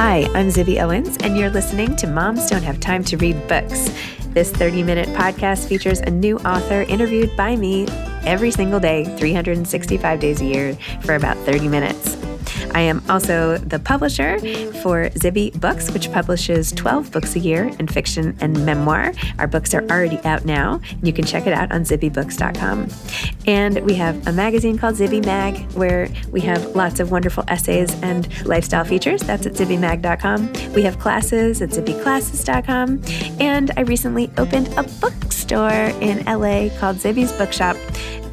Hi, I'm Zibby Owens, and you're listening to Moms Don't Have Time to Read Books. This 30-minute podcast features a new author interviewed by me every single day, 365 days a year, for about 30 minutes. I am also the publisher for Zibby Books, which publishes 12 books a year in fiction and memoir. Our books are already out now. You can check it out on zibbybooks.com. And we have a magazine called Zibby Mag, where we have lots of wonderful essays and lifestyle features. That's at zibbymag.com. We have classes at zibbyclasses.com. And I recently opened a bookstore in LA called Zibby's Bookshop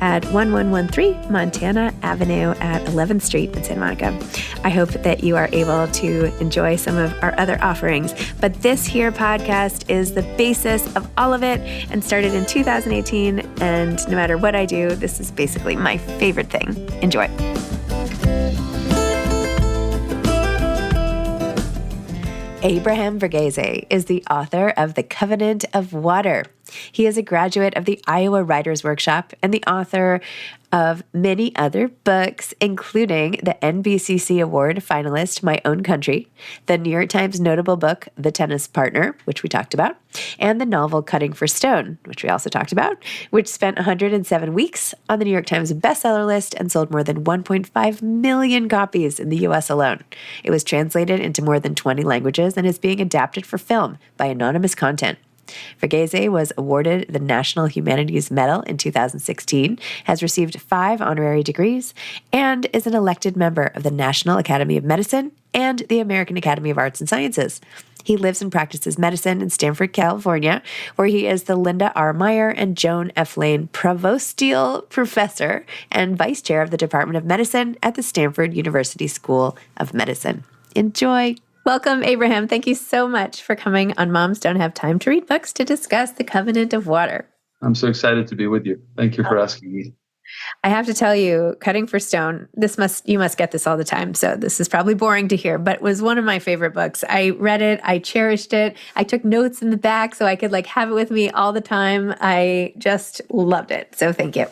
at 1113 Montana Avenue at 11th Street in Santa Monica. I hope that you are able to enjoy some of our other offerings. But this here podcast is the basis of all of it and started in 2018. And no matter what I do, this is basically my favorite thing. Enjoy. Abraham Verghese is the author of The Covenant of Water. He is a graduate of the Iowa Writers Workshop and the author of many other books, including the NBCC Award finalist, My Own Country, the New York Times notable book, The Tennis Partner, which we talked about, and the novel Cutting for Stone, which we also talked about, which spent 107 weeks on the New York Times bestseller list and sold more than 1.5 million copies in the U.S. alone. It was translated into more than 20 languages and is being adapted for film by Anonymous Content. Verghese was awarded the National Humanities Medal in 2016, has received 5 honorary degrees, and is an elected member of the National Academy of Medicine and the American Academy of Arts and Sciences. He lives and practices medicine in Stanford, California, where he is the Linda R. Meyer and Joan F. Lane Provostial Professor and Vice Chair of the Department of Medicine at the Stanford University School of Medicine. Enjoy! Welcome, Abraham. Thank you so much for coming on Moms Don't Have Time to Read Books to discuss The Covenant of Water. I'm so excited to be with you. Thank you for asking me. I have to tell you, Cutting for Stone, you must get this all the time, so this is probably boring to hear, but it was one of my favorite books. I read it. I cherished it. I took notes in the back so I could have it with me all the time. I just loved it. So thank you.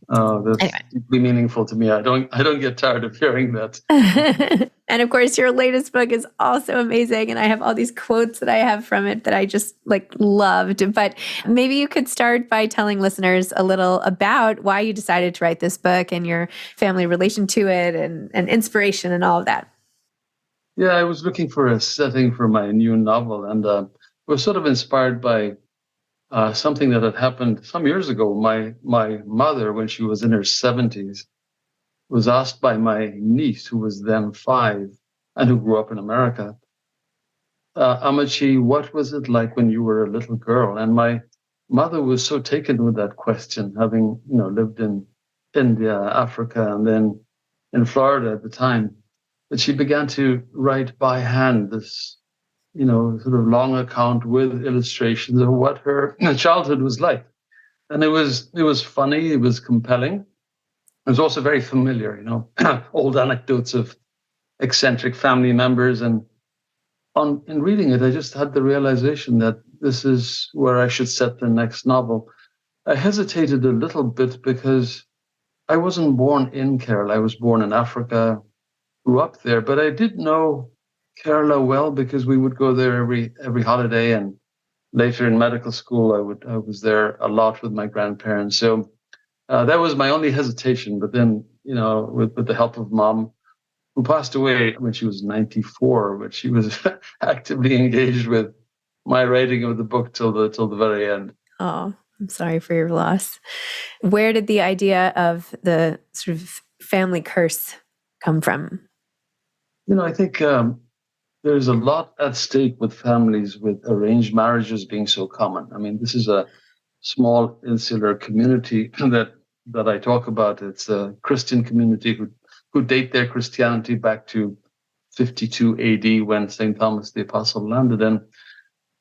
Oh, that's deeply meaningful to me. I don't get tired of hearing that. And of course, your latest book is also amazing. And I have all these quotes that I have from it that I just loved. But maybe you could start by telling listeners a little about why you decided to write this book and your family relation to it and inspiration and all of that. Yeah, I was looking for a setting for my new novel and was sort of inspired by something that had happened some years ago. My mother, when she was in her 70s, was asked by my niece, who was then 5 and who grew up in America, Amachi, what was it like when you were a little girl? And my mother was so taken with that question, having lived in India, Africa, and then in Florida at the time, that she began to write by hand this sort of long account with illustrations of what her childhood was like. And it was funny, it was compelling. It was also very familiar, old anecdotes of eccentric family members. And in reading it, I just had the realization that this is where I should set the next novel. I hesitated a little bit because I wasn't born in Kerala. I was born in Africa, grew up there, but I did know Kerala well because we would go there every holiday, and later in medical school I was there a lot with my grandparents. So that was my only hesitation. But then with the help of Mom, who passed away when she was 94, but she was actively engaged with my writing of the book till the very end. Oh, I'm sorry for your loss. Where did the idea of the sort of family curse come from? I think there's a lot at stake with families with arranged marriages being so common. I mean, this is a small insular community that I talk about. It's a Christian community who date their Christianity back to 52 AD when St. Thomas the Apostle landed. And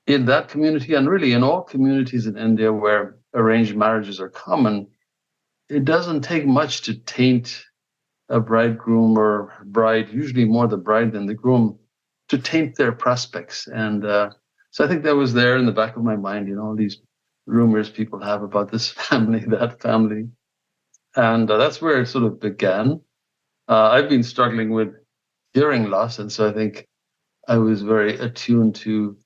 in that community, and really in all communities in India where arranged marriages are common, it doesn't take much to taint a bridegroom or bride, usually more the bride than the groom, to taint their prospects. And so I think that was there in the back of my mind, all these rumors people have about this family, that family. And that's where it sort of began. I've been struggling with hearing loss. And so I think I was very attuned to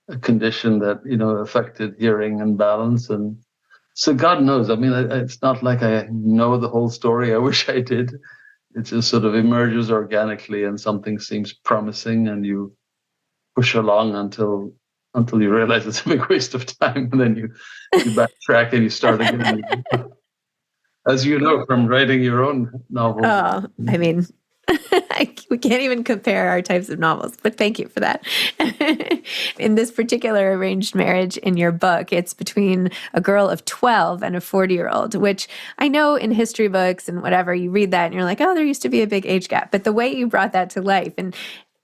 a condition that, affected hearing and balance. And so God knows, I mean, it's not like I know the whole story. I wish I did. It just sort of emerges organically, and something seems promising, and you push along until you realize it's a big waste of time, and then you backtrack and you start again. As you know from writing your own novels. Oh, I mean, we can't even compare our types of novels, but thank you for that. In this particular arranged marriage in your book, it's between a girl of 12 and a 40-year-old, which I know in history books and whatever, you read that and you're like, oh, there used to be a big age gap. But the way you brought that to life and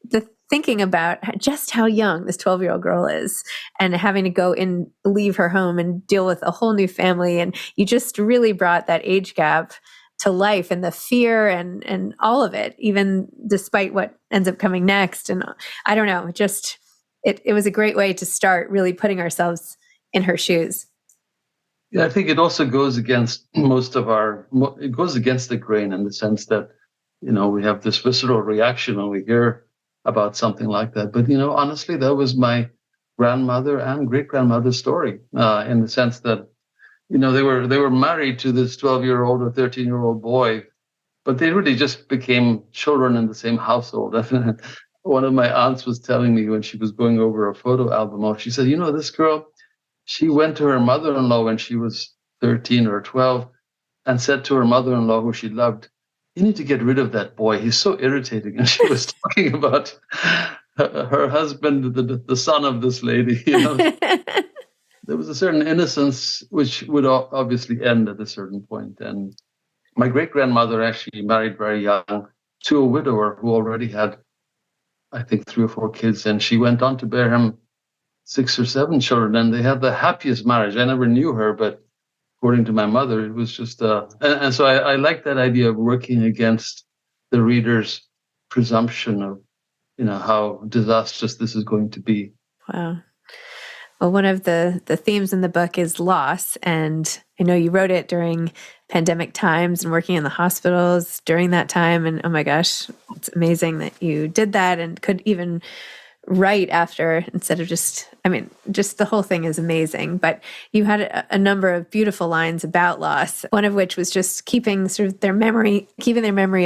the thinking about just how young this 12-year-old girl is and having to go and leave her home and deal with a whole new family. And you just really brought that age gap to life and the fear and all of it, even despite what ends up coming next. And I don't know, just it was a great way to start really putting ourselves in her shoes. Yeah, I think it also goes against it goes against the grain in the sense that, we have this visceral reaction when we hear about something like that. But, honestly, that was my grandmother and great grandmother's story, in the sense that, they were married to this 12-year-old or 13-year-old boy, but they really just became children in the same household. One of my aunts was telling me when she was going over a photo album, she said, this girl, she went to her mother-in-law when she was 13 or 12 and said to her mother-in-law, who she loved, you need to get rid of that boy. He's so irritating. And she was talking about her husband, the son of this lady. There was a certain innocence which would obviously end at a certain point. And my great-grandmother actually married very young to a widower who already had, I think, 3 or 4 kids. And she went on to bear him 6 or 7 children. And they had the happiest marriage. I never knew her, but according to my mother, it was just and so I like that idea of working against the reader's presumption of, how disastrous this is going to be. Wow. Well, one of the themes in the book is loss. And I know you wrote it during pandemic times and working in the hospitals during that time. And oh my gosh, it's amazing that you did that and could even write after instead of just the whole thing is amazing. But you had a number of beautiful lines about loss, one of which was just keeping their memory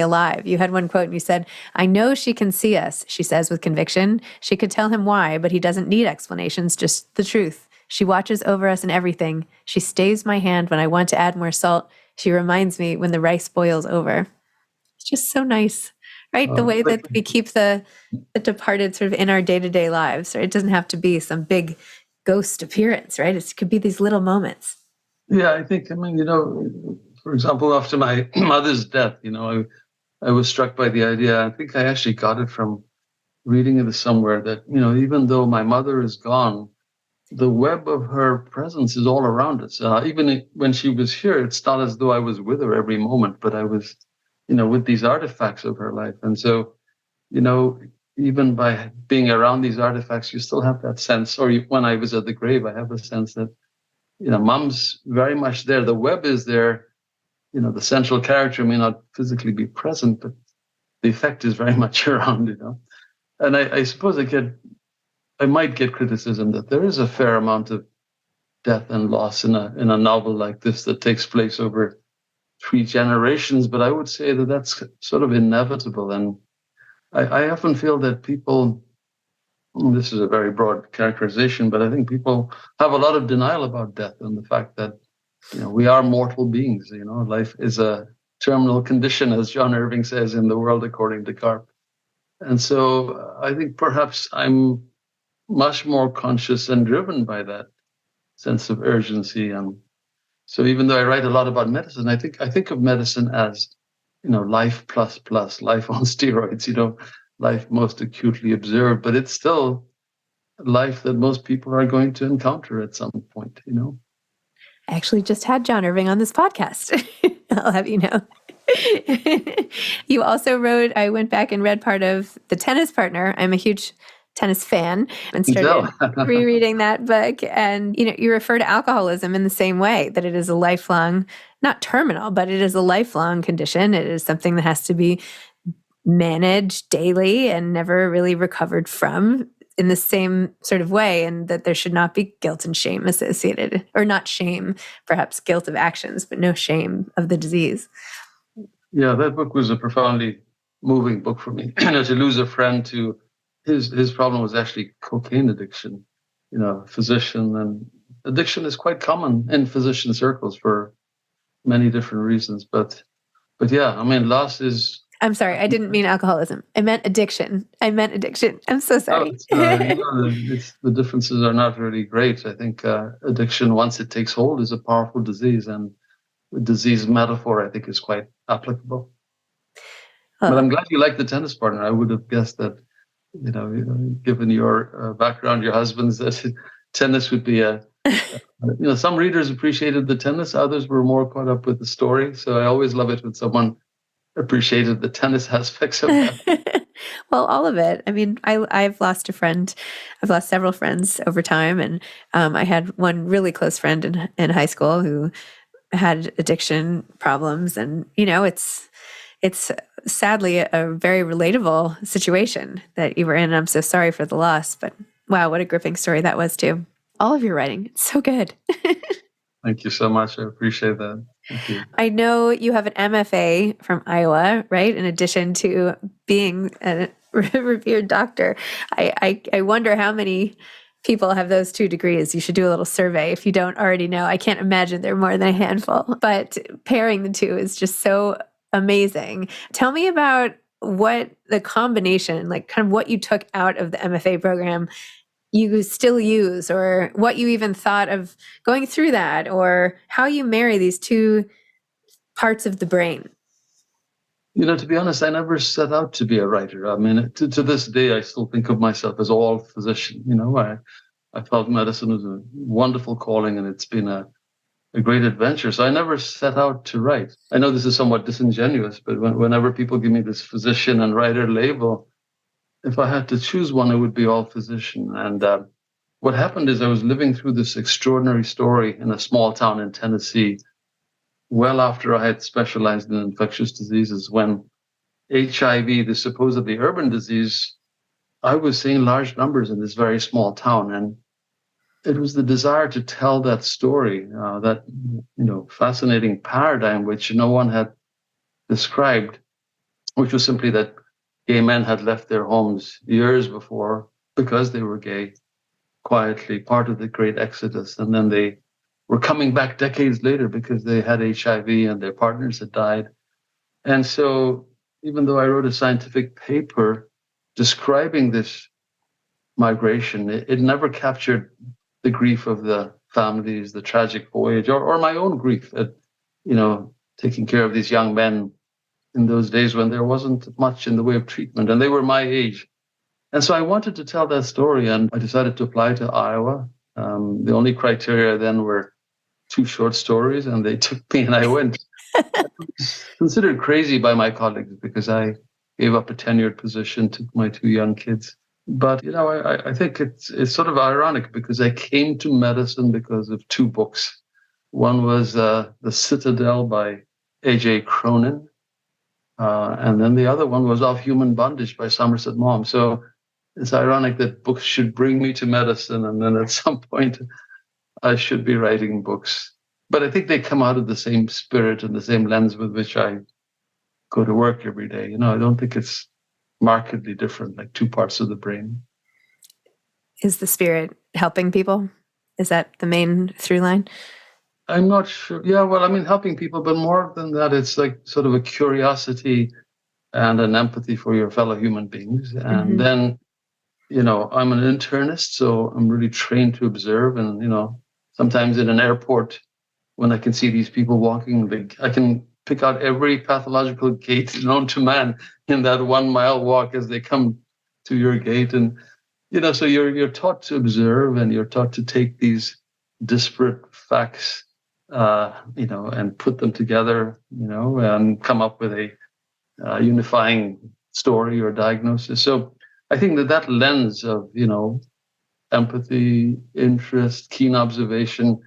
alive. You had one quote and you said, I know she can see us, she says with conviction. She could tell him why, but he doesn't need explanations, just the truth. She watches over us in everything. She stays my hand when I want to add more salt. She reminds me when the rice boils over. It's just so nice. Right? The way that we keep the departed sort of in our day-to-day lives, right? It doesn't have to be some big ghost appearance, right? It could be these little moments. Yeah, I think, for example, after my mother's death, I was struck by the idea. I think I actually got it from reading it somewhere that, even though my mother is gone, the web of her presence is all around us. Even when she was here, it's not as though I was with her every moment, but I was with these artifacts of her life. And so, even by being around these artifacts, you still have that sense, or when I was at the grave, I have a sense that, mom's very much there. The web is there. The central character may not physically be present, but the effect is very much around, And I suppose I might get criticism that there is a fair amount of death and loss in a novel like this that takes place over 3 generations, but I would say that that's sort of inevitable. And I often feel that people, this is a very broad characterization, but I think people have a lot of denial about death and the fact that, we are mortal beings. Life is a terminal condition, as John Irving says in The World According to Carp. And so I think perhaps I'm much more conscious and driven by that sense of urgency. And so even though I write a lot about medicine, I think of medicine as, life plus, life on steroids, life most acutely observed, but it's still life that most people are going to encounter at some point, I actually just had John Irving on this podcast. I'll have you know. You also wrote, I went back and read part of The Tennis Partner. I'm a huge tennis fan and started rereading that book. And, you refer to alcoholism in the same way, that it is a lifelong, not terminal, but it is a lifelong condition. It is something that has to be manage daily and never really recovered from in the same sort of way, and that there should not be guilt and shame associated, or not shame, perhaps guilt of actions, but no shame of the disease. Yeah, that book was a profoundly moving book for me. To lose a friend to his problem was actually cocaine addiction. Physician, and addiction is quite common in physician circles for many different reasons. But yeah, I mean, loss is. I'm sorry, I didn't mean alcoholism. I meant addiction. I'm so sorry. The differences are not really great. I think addiction, once it takes hold, is a powerful disease, and the disease metaphor, I think, is quite applicable. But I'm glad you like the tennis partner. I would have guessed that, given your background, your husband's, that tennis would be some readers appreciated the tennis, others were more caught up with the story. So I always love it when someone appreciated the tennis aspects of that. Well, all of it. I mean, I've lost a friend. I've lost several friends over time. And I had one really close friend in high school who had addiction problems. And, it's sadly a very relatable situation that you were in. I'm so sorry for the loss, but wow, what a gripping story that was too. All of your writing, it's so good. Thank you so much. I appreciate that. Thank you. I know you have an MFA from Iowa, right? In addition to being a revered doctor. I wonder how many people have those 2 degrees. You should do a little survey if you don't already know. I can't imagine there are more than a handful, but pairing the two is just so amazing. Tell me about what the combination, like kind of what you took out of the MFA program you still use, or what you even thought of going through that, or how you marry these 2 parts of the brain. To be honest, I never set out to be a writer. I mean, to this day, I still think of myself as all physician. I felt medicine was a wonderful calling, and it's been a great adventure. So I never set out to write. I know this is somewhat disingenuous, but whenever people give me this physician and writer label, if I had to choose one, it would be all physician. And what happened is I was living through this extraordinary story in a small town in Tennessee, well after I had specialized in infectious diseases, when HIV, the supposedly urban disease, I was seeing large numbers in this very small town. And it was the desire to tell that story, that fascinating paradigm which no one had described, which was simply that gay men had left their homes years before because they were gay, quietly, part of the great exodus. And then they were coming back decades later because they had HIV and their partners had died. And so even though I wrote a scientific paper describing this migration, it never captured the grief of the families, the tragic voyage, or my own grief at, taking care of these young men in those days when there wasn't much in the way of treatment, and they were my age. And so I wanted to tell that story, and I decided to apply to Iowa. The only criteria then were 2 short stories, and they took me, and I went. I was considered crazy by my colleagues because I gave up a tenured position to my 2 young kids. But, I think it's sort of ironic because I came to medicine because of 2 books. One was The Citadel by A.J. Cronin, and then the other one was Of Human Bondage by Somerset Maugham. So it's ironic that books should bring me to medicine, and then at some point I should be writing books. But I think they come out of the same spirit and the same lens with which I go to work every day. I don't think it's markedly different, like 2 parts of the brain. Is the spirit helping people? Is that the main through line? I'm not sure. Yeah, well, I mean, helping people, but more than that, it's like sort of a curiosity and an empathy for your fellow human beings. And then, I'm an internist, so I'm really trained to observe. And, sometimes in an airport, when I can see these people walking, I can pick out every pathological gait known to man in that 1 mile walk as they come to your gate. And, so you're taught to observe, and you're taught to take these disparate facts, and put them together, and come up with a unifying story or diagnosis. So I think that lens of, empathy, interest, keen observation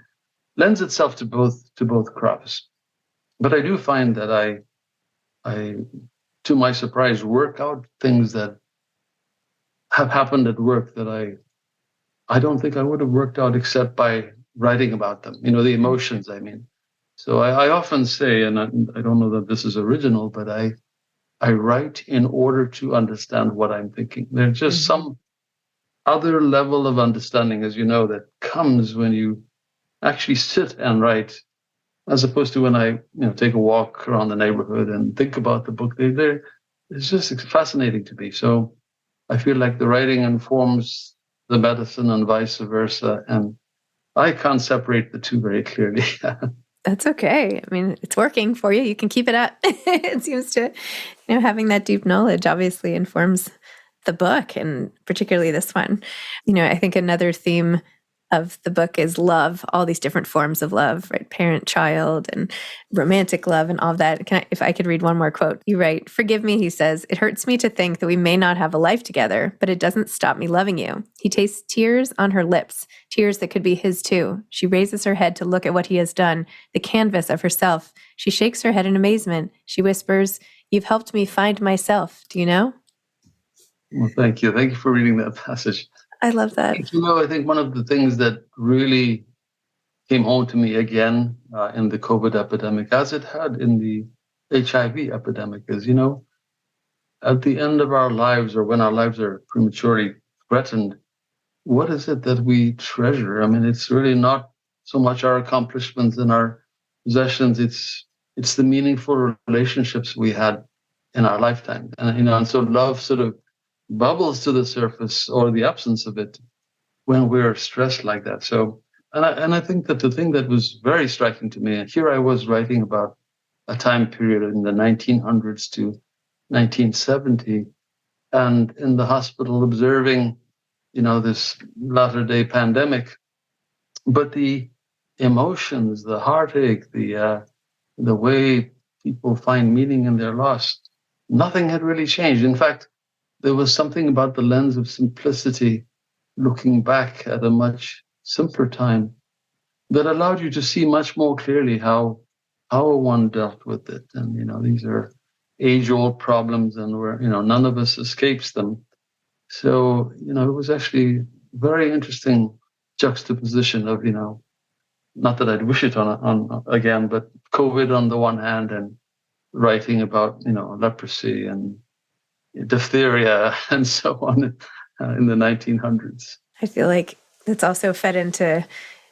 lends itself to both crafts. But I do find that I to my surprise, work out things that have happened at work that I don't think I would have worked out except by writing about them. The emotions, I mean. So I often say, and I don't know that this is original, but I write in order to understand what I'm thinking. There's just some other level of understanding, as you know, that comes when you actually sit and write, as opposed to when I take a walk around the neighborhood and think about the book. It's just fascinating to me. So I feel like the writing informs the medicine and vice versa, and I can't separate the two very clearly. That's okay. I mean, it's working for you. You can keep it up. It seems to, having that deep knowledge obviously informs the book, and particularly this one. I think another theme of the book is love, all these different forms of love, right? Parent, child, and romantic love, and all of that. If I could read one more quote, you write, "Forgive me," he says, "it hurts me to think that we may not have a life together, but it doesn't stop me loving you." He tastes tears on her lips, tears that could be his too. She raises her head to look at what he has done, the canvas of herself. She shakes her head in amazement. She whispers, "You've helped me find myself. Do you know?" Well, thank you. Thank you for reading that passage. I love that. I think one of the things that really came home to me again in the COVID epidemic, as it had in the HIV epidemic, is, at the end of our lives, or when our lives are prematurely threatened, what is it that we treasure? I mean, it's really not so much our accomplishments and our possessions. It's the meaningful relationships we had in our lifetime. And so love sort of bubbles to the surface, or the absence of it, when we're stressed like that. So, and I think that the thing that was very striking to me, and here I was writing about a time period in the 1900s to 1970, and in the hospital observing, this latter-day pandemic, but the emotions, the heartache, the way people find meaning in their loss, nothing had really changed. In fact, there was something about the lens of simplicity, looking back at a much simpler time, that allowed you to see much more clearly how one dealt with it. And, these are age-old problems, and none of us escapes them. So, it was actually very interesting juxtaposition of, not that I'd wish it on again, but COVID on the one hand, and writing about, leprosy and diphtheria and so on in the 1900s. I feel like it's also fed into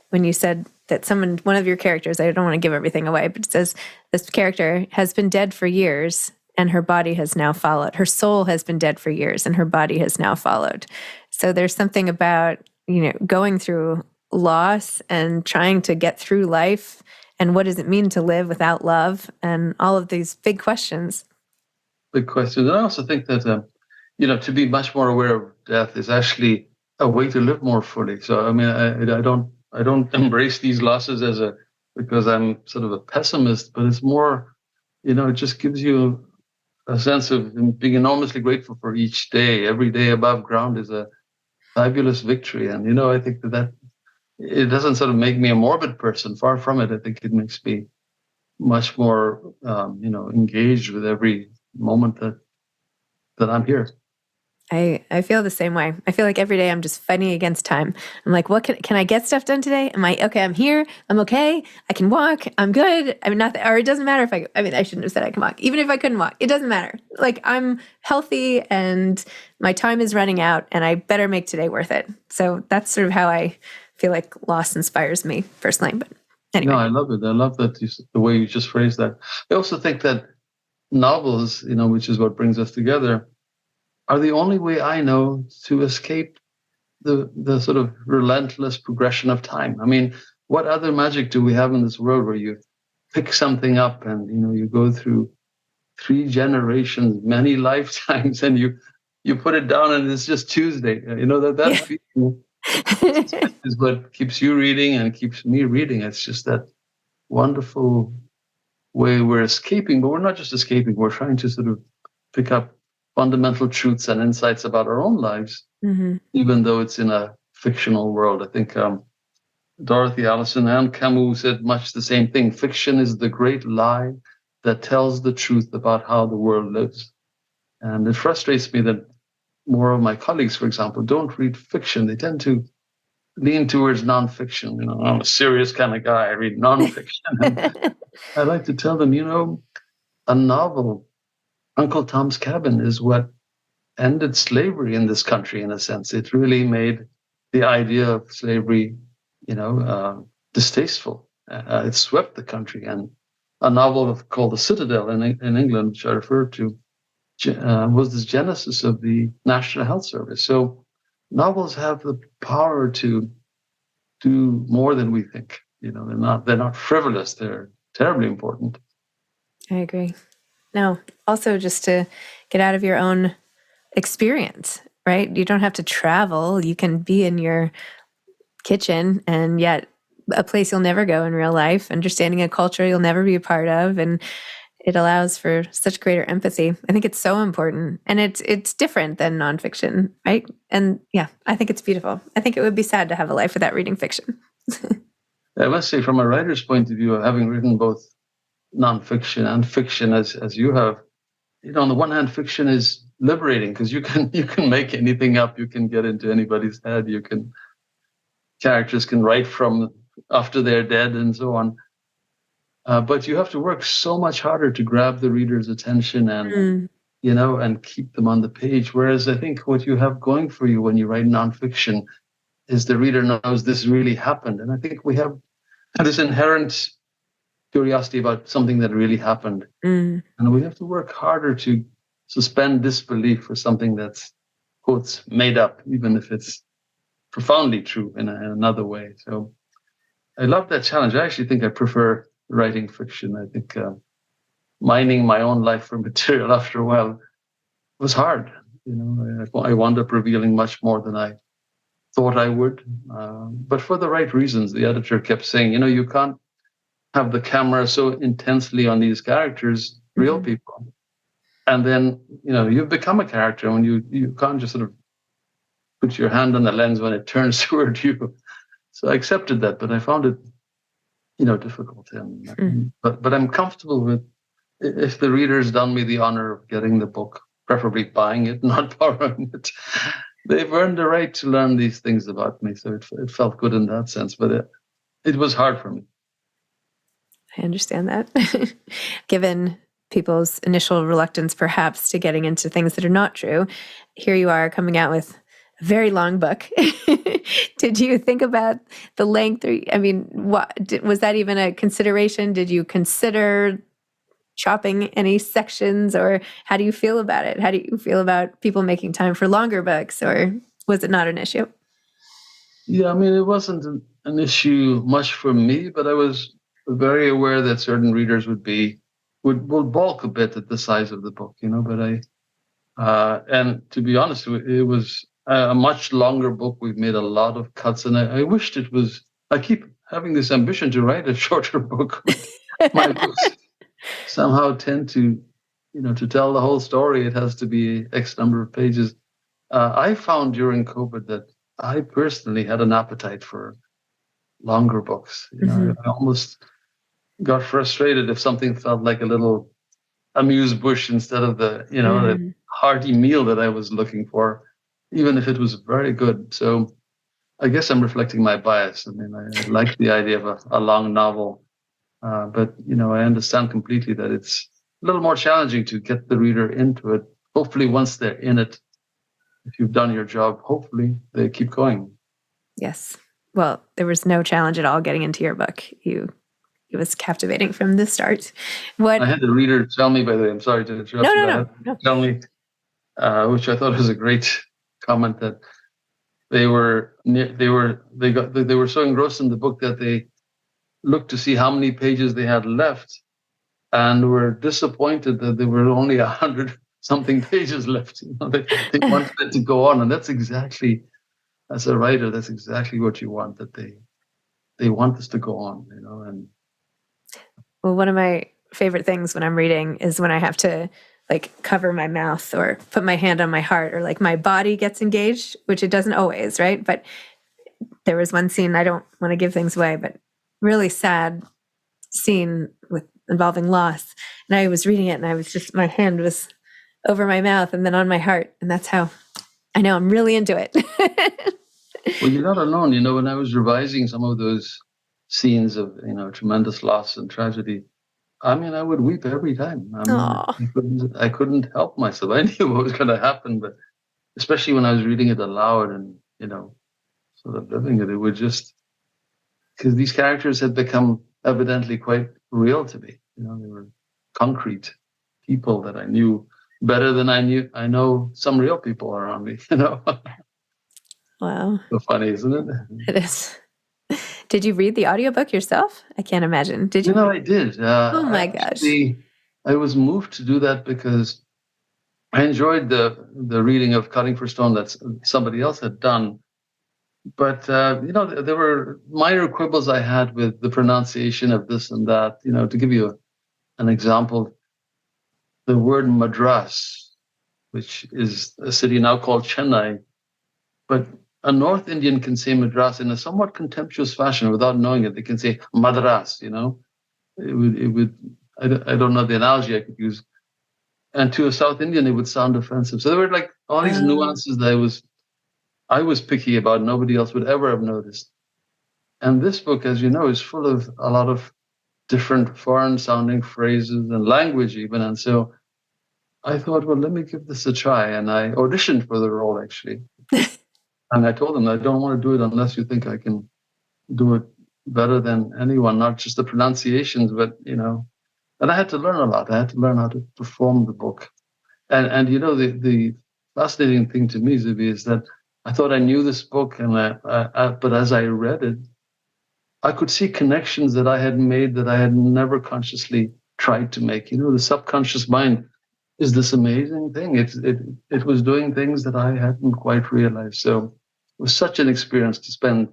when you said that one of your characters, I don't want to give everything away, but it says this character has been dead for years and her body has now followed. Her soul has been dead for years and her body has now followed. So there's something about, going through loss and trying to get through life, and what does it mean to live without love, and all of these big questions. Big question. And I also think that, to be much more aware of death is actually a way to live more fully. So, I mean, I don't embrace these losses because I'm sort of a pessimist, but it's more, it just gives you a sense of being enormously grateful for each day. Every day above ground is a fabulous victory. And, I think that it doesn't sort of make me a morbid person. Far from it. I think it makes me much more, engaged with every moment that I'm here. I feel the same way. I feel like every day I'm just fighting against time. I'm like, what can I get stuff done today? Am I okay? I'm here. I'm okay. I can walk. I'm good. I mean, or it doesn't matter if I shouldn't have said I can walk. Even if I couldn't walk, it doesn't matter. Like, I'm healthy and my time is running out and I better make today worth it. So that's sort of how I feel like loss inspires me personally. But anyway. No, I love it. I love that the way you just phrased that. I also think that novels, which is what brings us together, are the only way I know to escape the sort of relentless progression of time. I mean, what other magic do we have in this world where you pick something up and, you go through 3 generations, many lifetimes, and you put it down and it's just Tuesday. That feeling is what keeps you reading and keeps me reading. It's just that wonderful way we're escaping, but we're not just escaping. We're trying to sort of pick up fundamental truths and insights about our own lives, even though it's in a fictional world. I think Dorothy Allison and Camus said much the same thing. Fiction is the great lie that tells the truth about how the world lives. And it frustrates me that more of my colleagues, for example, don't read fiction. They tend to lean towards nonfiction. I'm a serious kind of guy. I read nonfiction. And I like to tell them, a novel, Uncle Tom's Cabin, is what ended slavery in this country, in a sense. It really made the idea of slavery, distasteful. It swept the country. And a novel called The Citadel in England, which I referred to, was the genesis of the National Health Service. So novels have the power to do more than we think. They're not frivolous. They're terribly important. I agree. No, also just to get out of your own experience, right? You don't have to travel. You can be in your kitchen, and yet a place you'll never go in real life, understanding a culture you'll never be a part of. And it allows for such greater empathy. I think it's so important. And it's different than nonfiction, right? And yeah, I think it's beautiful. I think it would be sad to have a life without reading fiction. I must say, from a writer's point of view, having written both nonfiction and fiction as you have, on the one hand, fiction is liberating because you can make anything up. You can get into anybody's head. Characters can write from after they're dead and so on. But you have to work so much harder to grab the reader's attention and keep them on the page. Whereas I think what you have going for you when you write nonfiction is the reader knows this really happened. And I think we have this inherent curiosity about something that really happened. And we have to work harder to suspend disbelief for something that's, quotes, made up, even if it's profoundly true in another way. So I love that challenge. I actually think I prefer writing fiction. I think mining my own life for material after a while was hard. I wound up revealing much more than I thought I would, but for the right reasons. The editor kept saying, you can't have the camera so intensely on these characters, real people, and then you've become a character, and you can't just sort of put your hand on the lens when it turns toward you. So I accepted that, but I found it difficult. But I'm comfortable with, if the reader's done me the honor of getting the book, preferably buying it, not borrowing it, they've earned the right to learn these things about me. So it felt good in that sense, but it was hard for me. I understand that. Given people's initial reluctance, perhaps, to getting into things that are not true, here you are coming out with a very long book. Did you think about the length? Was that even a consideration? Did you consider chopping any sections, or how do you feel about it? How do you feel about people making time for longer books, or was it not an issue? Yeah, it wasn't an issue much for me, but I was very aware that certain readers would balk a bit at the size of the book, but and to be honest, it was a much longer book. We've made a lot of cuts, and I wished it was, I keep having this ambition to write a shorter book. My books somehow tend to, to tell the whole story, it has to be X number of pages. I found during COVID that I personally had an appetite for longer books. I almost got frustrated if something felt like a little amuse bush instead of the the hearty meal that I was looking for, even if it was very good. So I guess I'm reflecting my bias. I like the idea of a long novel, but I understand completely that it's a little more challenging to get the reader into it. Hopefully, once they're in it, if you've done your job, hopefully they keep going. Yes. Well, there was no challenge at all getting into your book. It was captivating from the start. I had the reader tell me, by the way, I'm sorry to interrupt. No. Tell me, which I thought was a great comment, that they were so engrossed in the book that they looked to see how many pages they had left, and were disappointed that there were only 100 something pages left. They wanted it to go on, and that's exactly, as a writer, that's exactly what you want. That they want this to go on, and. Well, one of my favorite things when I'm reading is when I have to cover my mouth or put my hand on my heart, or my body gets engaged, which it doesn't always, right? But there was one scene, I don't want to give things away, but really sad scene involving loss. And I was reading it, and I was just, my hand was over my mouth and then on my heart. And that's how I know I'm really into it. Well, you're not alone. When I was revising some of those scenes of, tremendous loss and tragedy, I mean, I would weep every time. I mean, Oh, I couldn't help myself. I knew what was going to happen, but especially when I was reading it aloud and, sort of living it, it would just, because these characters had become evidently quite real to me. They were concrete people that I knew better than I know some real people around me. wow. So funny, isn't it? It is. Did you read the audiobook yourself? I can't imagine. Did you? I did. Oh my gosh. I was moved to do that because I enjoyed the reading of Cutting for Stone that somebody else had done. But, there were minor quibbles I had with the pronunciation of this and that. To give you an example, the word Madras, which is a city now called Chennai, but a North Indian can say Madras in a somewhat contemptuous fashion without knowing it. They can say Madras, it would, I don't know the analogy I could use. And to a South Indian, it would sound offensive. So there were like all these nuances that I was picky about. Nobody else would ever have noticed. And this book, as you know, is full of a lot of different foreign sounding phrases and language even. And so I thought, well, let me give this a try. And I auditioned for the role, actually. And I told them, I don't want to do it unless you think I can do it better than anyone, not just the pronunciations, but, and I had to learn a lot. I had to learn how to perform the book. And the fascinating thing to me, Zibby, is that I thought I knew this book, but as I read it, I could see connections that I had made that I had never consciously tried to make. The subconscious mind is this amazing thing. It was doing things that I hadn't quite realized. So it was such an experience to spend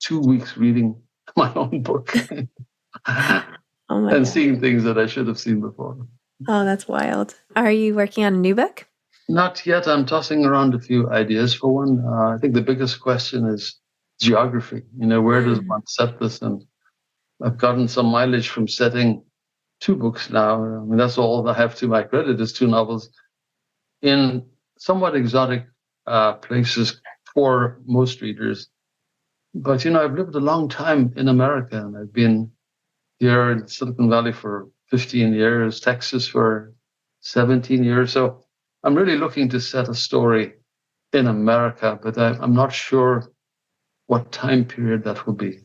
2 weeks reading my own book and seeing things that I should have seen before. Oh, that's wild. Are you working on a new book? Not yet. I'm tossing around a few ideas for one. I think the biggest question is geography. Where does one set this? And I've gotten some mileage from setting 2 books now. I mean, that's all I have to my credit is 2 novels in somewhat exotic places for most readers. But, I've lived a long time in America, and I've been here in Silicon Valley for 15 years, Texas for 17 years. So I'm really looking to set a story in America, but I'm not sure what time period that will be.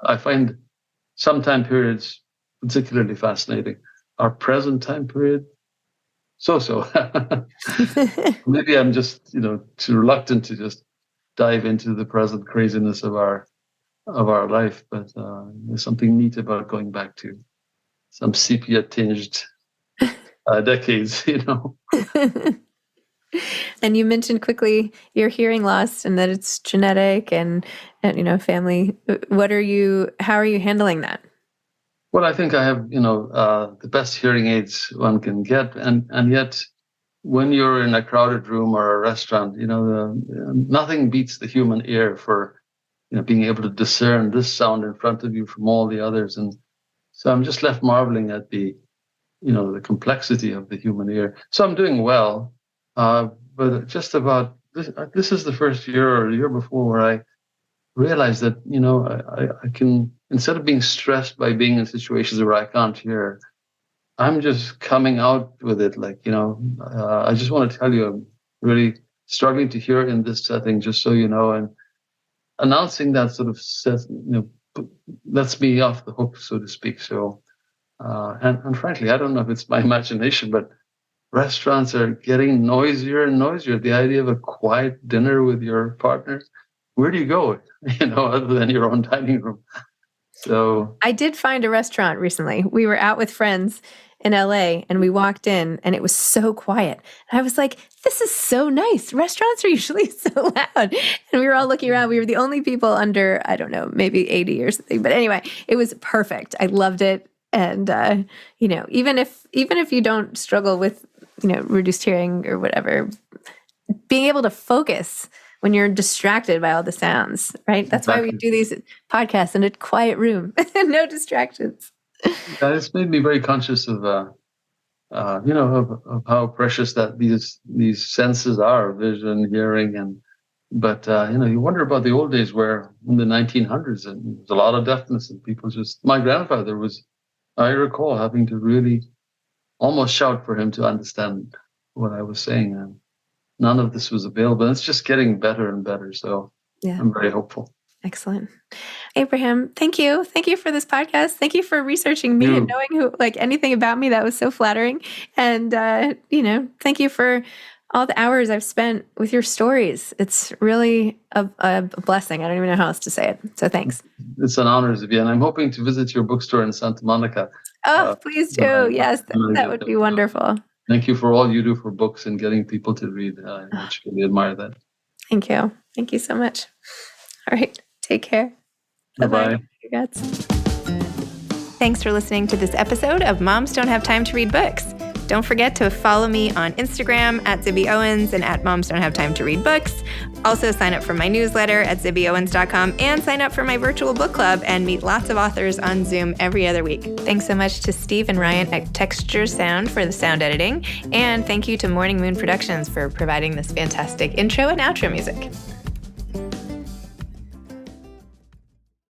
I find some time periods particularly fascinating. Our present time period, so. Maybe I'm just, too reluctant to just dive into the present craziness of our life, but there's something neat about going back to some sepia-tinged decades, And you mentioned quickly your hearing loss and that it's genetic and family. How are you handling that? Well, I think I have, the best hearing aids one can get. And yet when you're in a crowded room or a restaurant, nothing beats the human ear for, being able to discern this sound in front of you from all the others. And so I'm just left marveling at the complexity of the human ear. So I'm doing well. But just about this is the first year or the year before where I realized that, I can, instead of being stressed by being in situations where I can't hear, I'm just coming out with it. Like, I just want to tell you, I'm really struggling to hear in this setting, just so you know, and announcing that sort of says, lets me off the hook, so to speak. So, and frankly, I don't know if it's my imagination, but restaurants are getting noisier and noisier. The idea of a quiet dinner with your partner, where do you go? Other than your own dining room. So I did find a restaurant recently. We were out with friends in LA and we walked in and it was so quiet. And I was like, this is so nice. Restaurants are usually so loud. And we were all looking around. We were the only people under, I don't know, maybe 80 or something. But anyway, it was perfect. I loved it. And, even if you don't struggle with, reduced hearing or whatever, being able to focus when you're distracted by all the sounds, right? That's why we do these podcasts in a quiet room, no distractions. Yeah, it's made me very conscious of of how precious that these senses are, vision, hearing, but you wonder about the old days where in the 1900s and there was a lot of deafness and people my grandfather I recall having to really almost shout for him to understand what I was saying. And none of this was available. It's just getting better and better. So Yeah. I'm very hopeful. Excellent. Abraham, thank you. Thank you for this podcast. Thank you for researching me and knowing anything about me. That was so flattering. And, thank you for all the hours I've spent with your stories. It's really a blessing. I don't even know how else to say it. So thanks. It's an honor, Zibby. And I'm hoping to visit your bookstore in Santa Monica. Oh, please do. Yes, that would be wonderful. Thank you for all you do for books and getting people to read. I much really admire that. Thank you. Thank you so much. All right. Take care. Bye-bye. Congrats. Thanks for listening to this episode of Moms Don't Have Time to Read Books. Don't forget to follow me on Instagram at Zibby Owens and at Moms Don't Have Time to Read Books. Also sign up for my newsletter at zibbyowens.com and sign up for my virtual book club and meet lots of authors on Zoom every other week. Thanks so much to Steve and Ryan at Texture Sound for the sound editing. And thank you to Morning Moon Productions for providing this fantastic intro and outro music.